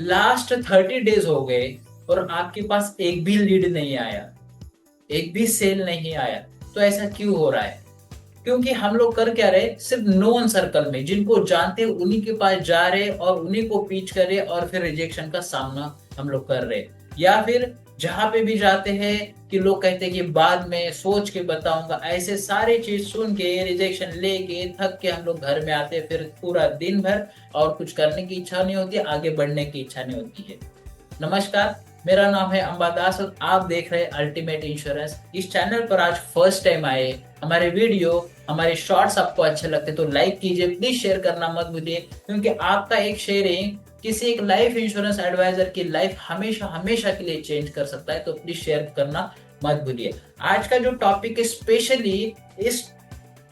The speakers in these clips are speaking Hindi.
लास्ट 30 डेज हो गए और आपके पास एक भी लीड नहीं आया, एक भी सेल नहीं आया। तो ऐसा क्यों हो रहा है? क्योंकि हम लोग कर क्या रहे, सिर्फ नोन सर्कल में जिनको जानते हैं उन्हीं के पास जा रहे और उन्हीं को पीच कर रहे और फिर रिजेक्शन का सामना हम लोग कर रहे। या फिर जहां पे भी जाते हैं कि लोग कहते हैं कि बाद में सोच के बताऊंगा, ऐसे सारी चीज सुन के रिजेक्शन लेके थक के हम लोग घर में आते हैं, फिर पूरा दिन भर और कुछ करने की इच्छा नहीं होती, आगे बढ़ने की इच्छा नहीं होती है। नमस्कार, मेरा नाम है अंबादास और आप देख रहे हैं अल्टीमेट इंश्योरेंस। इस चैनल पर आज फर्स्ट टाइम आए, हमारे वीडियो, हमारे शॉर्ट्स आपको अच्छे लगते तो लाइक कीजिए, प्लीज शेयर करना मत भूलिए, क्योंकि आपका एक शेयरिंग किसी एक लाइफ इंश्योरेंस एडवाइजर की लाइफ हमेशा हमेशा के लिए चेंज कर सकता है। तो प्लीज शेयर करना मत भूलिए। आज का जो टॉपिक है स्पेशली इस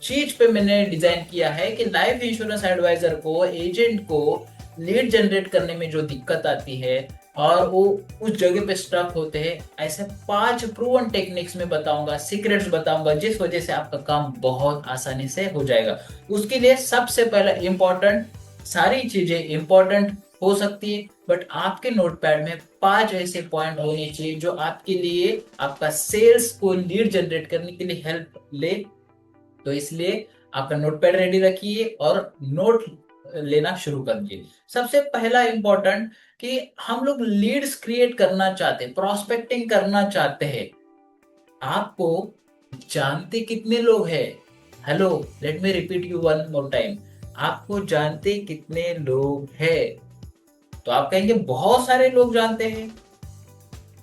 चीज पे मैंने डिजाइन किया है कि लाइफ इंश्योरेंस एडवाइजर को, एजेंट को लीड जनरेट करने में जो दिक्कत आती है और वो उस जगह पे स्टक होते हैं, ऐसे 5 प्रूवन टेक्निक्स में बताऊंगा, सीक्रेट्स बताऊंगा, जिस वजह से आपका काम बहुत आसानी से हो जाएगा। उसके लिए सबसे पहला इंपॉर्टेंट, सारी चीजें इंपॉर्टेंट हो सकती है बट आपके नोटपैड में 5 ऐसे पॉइंट होने चाहिए जो आपके लिए आपका सेल्स को लीड जनरेट करने के लिए हेल्प ले। तो इसलिए आपका नोटपैड रेडी रखिए और नोट लेना शुरू कर दीजिए। सबसे पहला इंपॉर्टेंट कि हम लोग लीड्स क्रिएट करना चाहते हैं, प्रोस्पेक्टिंग करना चाहते हैं। आपको जानते कितने लोग हैं? Hello, let me repeat you one more time. आपको जानते कितने लोग हैं? तो आप कहेंगे बहुत सारे लोग जानते हैं।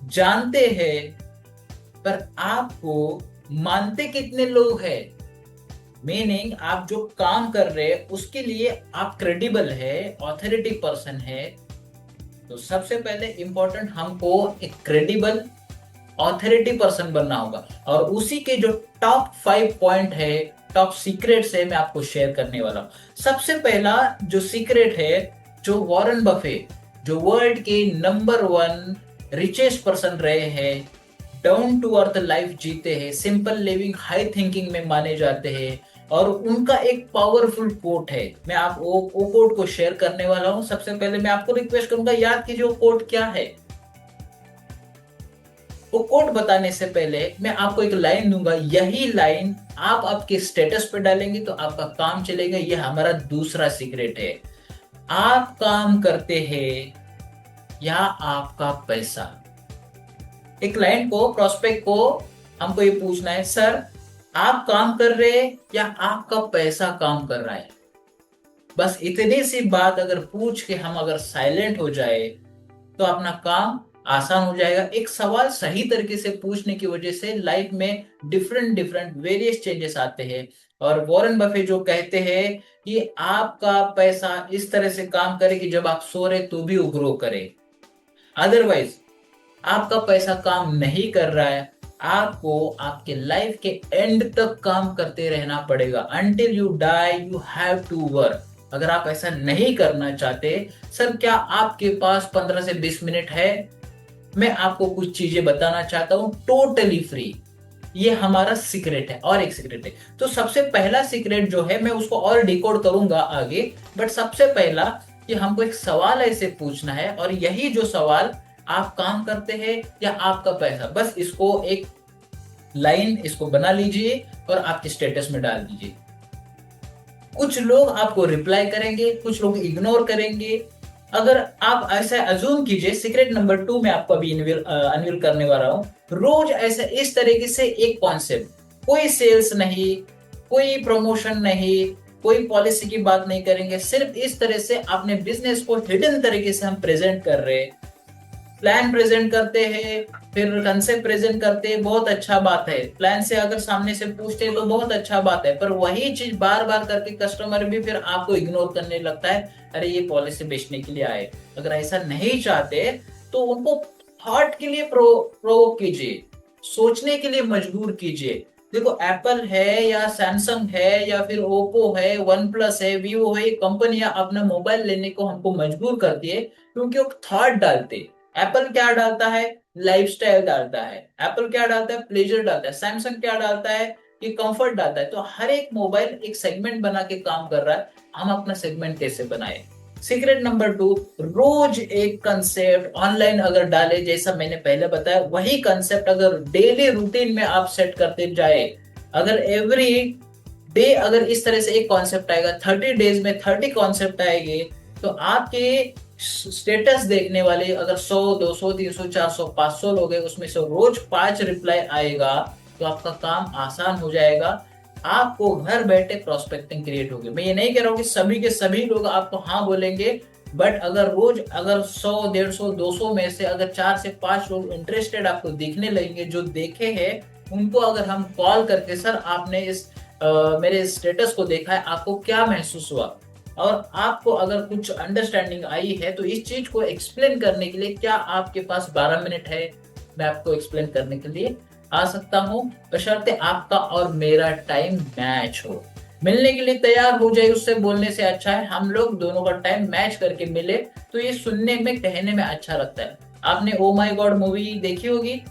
जानते हैं, पर आपको मानते कितने लोग हैं? मीनिंग आप जो काम कर रहे हैं उसके लिए आप क्रेडिबल है, ऑथोरिटी पर्सन है। तो सबसे पहले इंपॉर्टेंट हमको एक क्रेडिबल ऑथोरिटी पर्सन बनना होगा और उसी के जो टॉप 5 पॉइंट है, टॉप सीक्रेट्स है, मैं आपको शेयर करने वाला हूं। सबसे पहला जो सीक्रेट है, जो वॉरेन बफे, जो वर्ल्ड के नंबर 1 रिचेस्ट पर्सन रहे हैं, डाउन टू अर्थ लाइफ जीते हैं, सिंपल लिविंग हाई थिंकिंग में माने जाते हैं, और उनका एक पावरफुल कोट है। मैं आप वो कोट को शेयर करने वाला हूं। सबसे पहले मैं आपको रिक्वेस्ट करूंगा, याद कीजिए वो कोट क्या है। वो कोट बताने से पहले मैं आपको एक लाइन दूंगा, यही लाइन आप आपके स्टेटस पे डालेंगे तो आपका काम चलेगा। यह हमारा दूसरा सीक्रेट है। आप काम करते हैं या आपका पैसा? एक क्लाइंट को, प्रोस्पेक्ट को हमको ये पूछना है, सर आप काम कर रहे हैं या आपका पैसा काम कर रहा है? बस इतनी सी बात अगर पूछ के हम अगर साइलेंट हो जाए तो अपना काम आसान हो जाएगा। एक सवाल सही तरीके से पूछने की वजह से लाइफ में डिफरेंट डिफरेंट वेरियस चेंजेस आते हैं। और वॉरेन बफे जो कहते हैं कि आपका पैसा इस तरह से काम करे कि जब आप सो रहे तो भी वो ग्रो करे। अदरवाइज आपका पैसा काम नहीं कर रहा है, आपको आपके लाइफ के एंड तक काम करते रहना पड़ेगा। Until you die you have to work. अगर आप ऐसा नहीं करना चाहते, सर क्या आपके पास 15 से 20 मिनट है? मैं आपको कुछ चीजें बताना चाहता हूं टोटली फ्री। ये हमारा सीक्रेट है। और एक सीक्रेट है, तो सबसे पहला सीक्रेट जो है मैं उसको और डिकोड करूंगा आगे, बट सबसे पहला कि हमको एक सवाल ऐसे पूछना है और यही जो सवाल, आप काम करते हैं या आपका पैसा, बस इसको एक लाइन इसको बना लीजिए और आपके स्टेटस में डाल दीजिए। कुछ लोग आपको रिप्लाई करेंगे, कुछ लोग इग्नोर करेंगे। अगर आप ऐसा अज्यूम कीजिए, सीक्रेट नंबर 2 में आपको अभी अनवील करने वाला हूं। रोज ऐसा इस तरीके से एक कॉन्सेप्ट, कोई सेल्स नहीं, कोई प्रमोशन नहीं, कोई पॉलिसी की बात नहीं करेंगे, सिर्फ इस तरह से अपने बिजनेस को हिडन तरीके से हम प्रेजेंट कर रहे हैं। प्लान प्रेजेंट करते हैं, फिर कंसेप्ट प्रेजेंट करते हैं, बहुत अच्छा बात है। प्लान से अगर सामने से पूछते हैं तो बहुत अच्छा बात है, पर वही चीज बार बार करके कस्टमर भी फिर आपको इग्नोर करने लगता है। अरे ये पॉलिसी बेचने के लिए आए। अगर ऐसा नहीं चाहते तो उनको थॉट के लिए प्रोवोक कीजिए, सोचने के लिए मजबूर कीजिए। देखो, एप्पल है या सैमसंग है या फिर ओप्पो है, वन प्लस है, वीवो है, कंपनियां अपना मोबाइल लेने को हमको मजबूर करती है क्योंकि वो थॉट डालते। एप्पल क्या डालता है? लाइफस्टाइल डालता है। एप्पल क्या डालता है? प्लेजर डालता है। सैमसंग क्या डालता है? कि कंफर्ट डालता है। तो हर एक मोबाइल एक सेगमेंट बना के काम कर रहा है। हम अपना सेगमेंट कैसे बनाए? सीक्रेट नंबर 2, रोज एक कंसेप्ट ऑनलाइन अगर डाले, जैसा मैंने पहले बताया वही कंसेप्ट अगर डेली रूटीन में आप सेट करते जाए, अगर एवरी डे अगर इस तरह से एक कॉन्सेप्ट आएगा, 30 डेज में 30 कॉन्सेप्ट आएंगे, तो आपके स्टेटस देखने वाले अगर 100 200 300 400 500 लोग हैं, उसमें से रोज 5 रिप्लाई आएगा, तो आपका काम आसान हो जाएगा। आपको घर बैठे प्रोस्पेक्टिंग क्रिएट होगी। मैं ये नहीं कह रहा हूँ कि सभी के सभी लोग आपको हाँ बोलेंगे, बट अगर रोज अगर 100 150 200 में से अगर 4 से 5 लोग इंटरेस्टेड आपको दिखने लगेंगे, जो देखे हैं उनको अगर हम कॉल करके, सर आपने इस मेरे स्टेटस को देखा है, आपको क्या महसूस हुआ, और आपको अगर कुछ अंडरस्टैंडिंग आई है, तो इस चीज को एक्सप्लेन करने के लिए क्या आपके पास 12 मिनट है? मैं आपको एक्सप्लेन करने के लिए आ सकता हूँ, बशर्ते आपका और मेरा टाइम मैच हो। मिलने के लिए तैयार हो जाए, उससे बोलने से अच्छा है हम लोग दोनों का टाइम मैच करके मिले, तो ये सुनने में कहने में अच्छा लगता है। आपने ओ माई गॉड मूवी देखी होगी।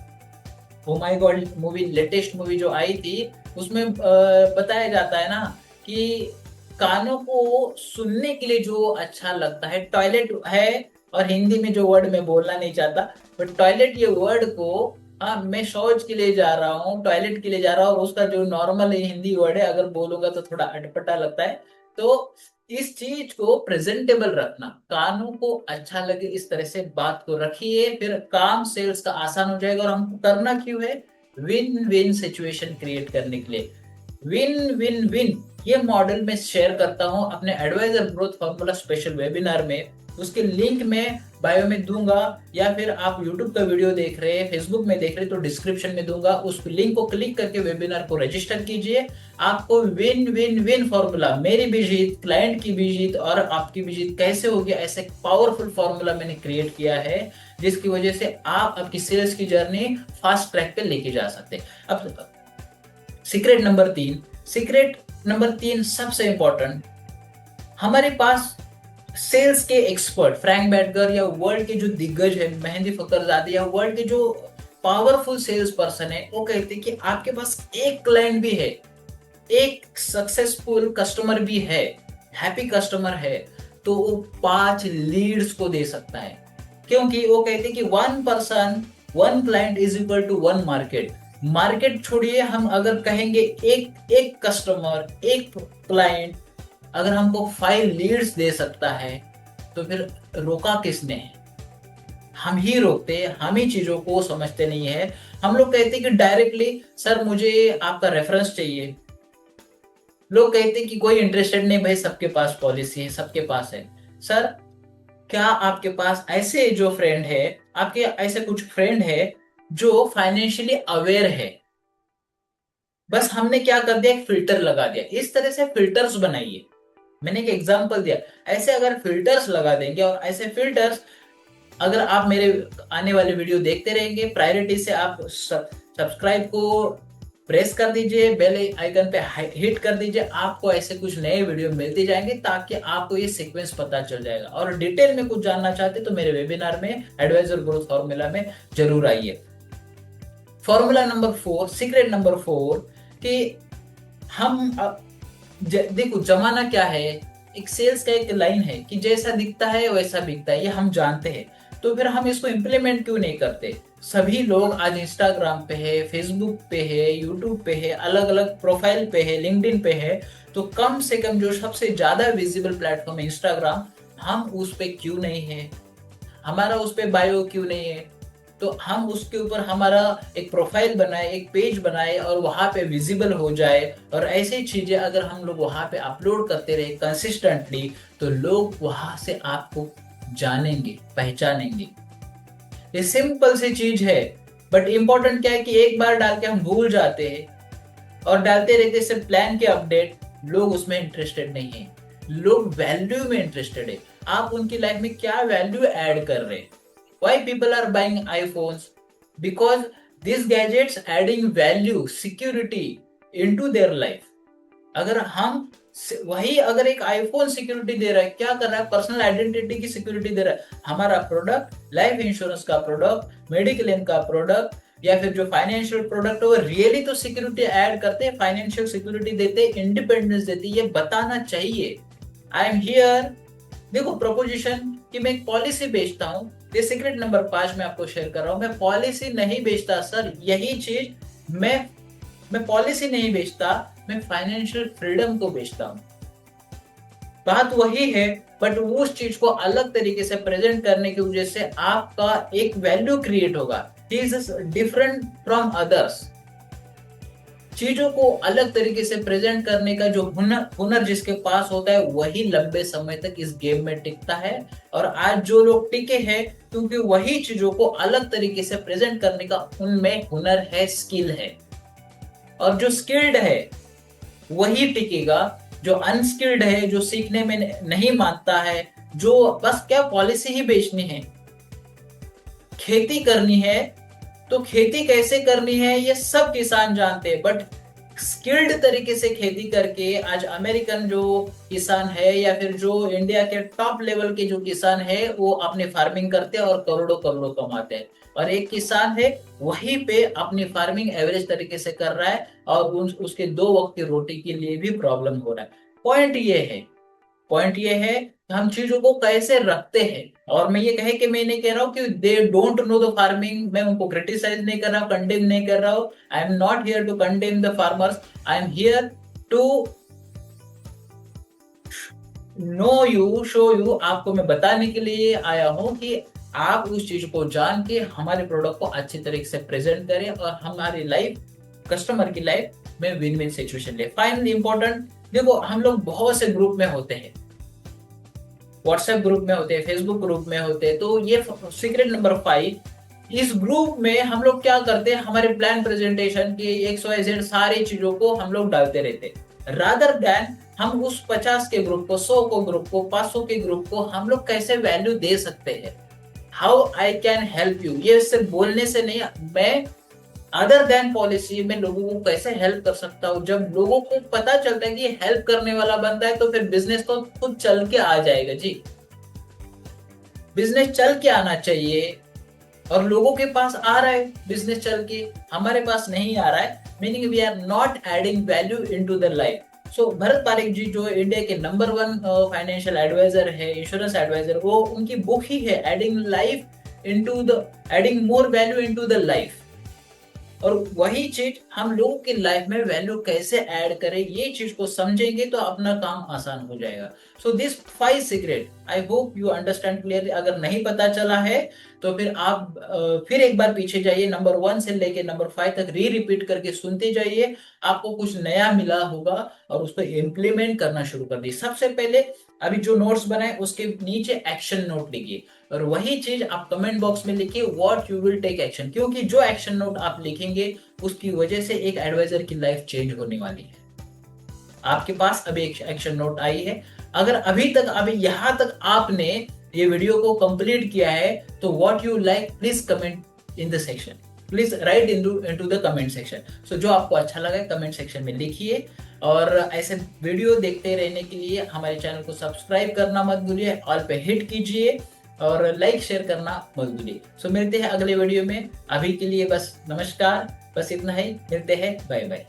ओ माई गॉड मूवी लेटेस्ट मूवी जो आई थी, उसमें बताया जाता है ना कि कानों को सुनने के लिए जो अच्छा लगता है टॉयलेट है, और हिंदी में जो वर्ड मैं बोलना नहीं चाहता, बट टॉयलेट ये वर्ड को, हाँ मैं शौच के लिए जा रहा हूँ, टॉयलेट के लिए जा रहा हूँ, और उसका जो नॉर्मल हिंदी वर्ड है अगर बोलूंगा तो थोड़ा अटपटा लगता है। तो इस चीज को प्रेजेंटेबल रखना, कानों को अच्छा लगे इस तरह से बात को रखिए, फिर काम सेल्स का आसान हो जाएगा। और हमको करना क्यों है? विन विन सिचुएशन क्रिएट करने के लिए। विन विन विन ये मॉडल मैं शेयर करता हूं अपने advisor growth formula special webinar में। उसके लिंक मैं बायो में दूंगा, या फिर आप यूट्यूब का वीडियो देख रहे हैं, फेसबुक में देख रहे हैं, तो डिस्क्रिप्शन में दूंगा, उस लिंक को क्लिक करके वेबिनार को रजिस्टर कीजिए। आपको विन विन विन फॉर्मूला, मेरी भी जीत, क्लाइंट की भी जीत और आपकी भी जीत कैसे होगी, ऐसे पावरफुल फॉर्मूला मैंने क्रिएट किया है, जिसकी वजह से आप आपकी सेल्स की जर्नी फास्ट ट्रैक पे लेके जा सकते हैं। अब सीक्रेट नंबर 3 सबसे इंपॉर्टेंट, हमारे पास सेल्स के एक्सपर्ट फ्रैंक बैटगर या वर्ल्ड के जो दिग्गज है, मेहंदी फकरजादी, या वर्ल्ड के जो पावरफुल सेल्स पर्सन है, वो कहते हैं कि आपके पास एक क्लाइंट भी है, एक सक्सेसफुल कस्टमर भी है, हैप्पी कस्टमर है, तो वो 5 लीड्स को दे सकता है। क्योंकि वो कहते हैं कि 1 person 1 client is equal to 1 market. Market छोड़िए, हम अगर कहेंगे एक एक कस्टमर, एक क्लाइंट अगर हमको 5 लीड्स दे सकता है, तो फिर रोका किसने है? हम ही रोकते हैं, हम ही चीजों को समझते नहीं है। हम लोग कहते हैं कि डायरेक्टली सर मुझे आपका रेफरेंस चाहिए। लोग कहते हैं कि कोई इंटरेस्टेड नहीं, भाई सबके पास पॉलिसी है, सबके पास है। सर क्या आपके पास ऐसे जो फ्रेंड है, आपके ऐसे कुछ फ्रेंड है जो फाइनेंशियली अवेयर है? बस हमने क्या कर दिया, एक फिल्टर लगा दिया। इस तरह से फिल्टर्स बनाइए। मैंने एक एग्जांपल दिया, ऐसे अगर फिल्टर्स लगा देंगे, और ऐसे फिल्टर्स अगर आप मेरे आने वाले वीडियो देखते रहेंगे, प्रायोरिटी से आप सब्सक्राइब को प्रेस कर दीजिए, बेल आइकन पे हिट कर दीजिए, आपको ऐसे कुछ नए वीडियो मिलते जाएंगे, ताकि आपको ये सीक्वेंस पता चल जाएगा। और डिटेल में कुछ जानना चाहते तो मेरे वेबिनार में एडवाइजर ग्रोथ फॉर्मूला में जरूर आइए। फॉर्मूला नंबर 4, सीक्रेट नंबर 4, कि हम देखो जमाना क्या है, एक सेल्स का एक लाइन है कि जैसा दिखता है वैसा बिकता है, ये हम जानते हैं, तो फिर हम इसको इम्प्लीमेंट क्यों नहीं करते? सभी लोग आज इंस्टाग्राम पे है, फेसबुक पे है, यूट्यूब पे है, अलग अलग प्रोफाइल पे है, लिंक्डइन पे है, तो कम से कम जो सबसे ज्यादा विजिबल प्लेटफॉर्म है इंस्टाग्राम, हम उस पे क्यों नहीं है? हमारा उस पे बायो क्यों नहीं है? तो हम उसके ऊपर हमारा एक प्रोफाइल बनाए, एक पेज बनाए, और वहां पे विजिबल हो जाए। और ऐसी चीजें अगर हम लोग वहां पे अपलोड करते रहे कंसिस्टेंटली, तो लोग वहां से आपको जानेंगे, पहचानेंगे। ये सिंपल सी चीज है, बट इंपॉर्टेंट क्या है कि एक बार डाल के हम भूल जाते हैं, और डालते रहते सिर्फ प्लान के अपडेट। लोग उसमें इंटरेस्टेड नहीं है, लोग वैल्यू में इंटरेस्टेड है। आप उनकी लाइफ में क्या वैल्यू ऐड कर रहे हैं? Why people are buying iPhones? Because these gadgets adding value, security into their life. अगर हम वही अगर एक आईफोन सिक्योरिटी दे रहा है, क्या कर रहा है? पर्सनल आइडेंटिटी की सिक्योरिटी दे रहा है। हमारा प्रोडक्ट, लाइफ इंश्योरेंस का प्रोडक्ट, मेडिक्लेम का प्रोडक्ट, या फिर जो फाइनेंशियल प्रोडक्ट है, वो रियली तो सिक्योरिटी ऐड करते हैं, फाइनेंशियल सिक्योरिटी देते, इंडिपेंडेंस देते, ये बताना चाहिए। आई एम हियर देखो प्रपोजिशन कि मैं एक पॉलिसी बेचता हूँ, ये सीक्रेट नंबर 5 मैं आपको शेयर कर रहा हूँ। मैं पॉलिसी नहीं बेचता सर, यही चीज मैं पॉलिसी नहीं बेचता, मैं फाइनेंशियल फ्रीडम को बेचता हूँ। बात वही है, बट उस चीज को अलग तरीके से प्रेजेंट करने की वजह से आपका एक वैल्यू क्रिएट होगा। He is different from others. चीजों को अलग तरीके से प्रेजेंट करने का जो हुनर हुनर जिसके पास होता है वही लंबे समय तक इस गेम में टिकता है। और आज जो लोग टिके हैं, क्योंकि वही चीजों को अलग तरीके से प्रेजेंट करने का उनमें हुनर है, स्किल है। और जो स्किल्ड है वही टिकेगा। जो अनस्किल्ड है, जो सीखने में नहीं मानता है, जो बस क्या पॉलिसी ही बेचनी है, खेती करनी है, तो खेती कैसे करनी है ये सब किसान जानते हैं। बट स्किल्ड तरीके से खेती करके आज अमेरिकन जो किसान है या फिर जो इंडिया के टॉप लेवल के जो किसान है वो अपनी फार्मिंग करते हैं और करोड़ों करोड़ों कमाते हैं। और एक किसान है वहीं पे अपनी फार्मिंग एवरेज तरीके से कर रहा है और उसके 2 वक्त की रोटी के लिए भी प्रॉब्लम हो रहा है। पॉइंट ये है कि हम चीजों को कैसे रखते हैं। और मैं ये कहे कि मैं नहीं कह रहा हूँ कि they don't know the farming, मैं उनको क्रिटिसाइज नहीं कर रहा हूँ, कंडेम नहीं कर रहा हूँ। I am not here to condemn the farmers, I am here to know you, show you. आपको मैं बताने के लिए आया हूँ कि आप उस चीज को जान के हमारे प्रोडक्ट को अच्छी तरीके से प्रेजेंट करें और हमारी लाइफ, कस्टमर की लाइफ में विन विन सिचुएशन ले। फाइनली इंपॉर्टेंट, देखो हम लोग बहुत से ग्रुप में होते हैं, व्हाट्सएप ग्रुप में होते हैं, फेसबुक ग्रुप में होते हैं। तो ये सीक्रेट नंबर 5, इस ग्रुप में हम लोग क्या करते हैं, हमारे प्लान प्रेजेंटेशन के XYZ सारी चीजों को हम लोग डालते रहते हैं। रादर देन हम उस 50 के ग्रुप को, 100 को ग्रुप को, 500 के ग्रुप को हम लोग कैसे वैल्यू दे सकते हैं। How I can help you, ये सिर्फ बोलने से नहीं, मैं अदर देन पॉलिसी में लोगों को कैसे हेल्प कर सकता हूँ। जब लोगों को पता चलता है कि हेल्प करने वाला बंदा है तो फिर बिजनेस तो खुद चल के आ जाएगा जी। बिजनेस चल के आना चाहिए और लोगों के पास आ रहा है बिजनेस चल के, हमारे पास नहीं आ रहा है, meaning we are not adding value into the life. So Bharat Parekh ji जो इंडिया के नंबर 1 फाइनेंशियल एडवाइजर है, इंश्योरेंस एडवाइजर, वो उनकी बुक ही है adding more value into the life. और वही चीज हम लोगों की लाइफ में वैल्यू कैसे ऐड करें, ये चीज को समझेंगे तो अपना काम आसान हो जाएगा। So this 5 secret I hope you understand clearly. अगर नहीं पता चला है तो फिर आप फिर एक बार पीछे जाइए, नंबर 1 से लेके नंबर 5 तक रिपीट करके सुनते जाइए, आपको कुछ नया मिला होगा और उसको इम्प्लीमेंट करना शुरू कर दिए। सबसे पहले अभी जो नोट्स बनाए उसके नीचे एक्शन नोट लिखिए और वही चीज आप कमेंट बॉक्स में लिखिए what you will take action, क्योंकि जो एक्शन नोट आप लिखेंगे उसकी वजह से एक एडवाइजर की लाइफ चेंज होने वाली है। आपके पास अभी एक एक्शन नोट आई है, अगर अभी यहां तक आपने ये वीडियो को कंप्लीट किया है तो what you like please comment in the section, please write into the comment section. So जो आपको अच्छा लगा कमेंट सेक्शन में लिखिए और ऐसे वीडियो देखते रहने के लिए हमारे चैनल को सब्सक्राइब करना मत भूलिए, ऑल पे हिट कीजिए और लाइक शेयर करना मत भूलिए। सो मिलते हैं अगले वीडियो में, अभी के लिए बस नमस्कार, बस इतना ही, मिलते हैं, बाय बाय।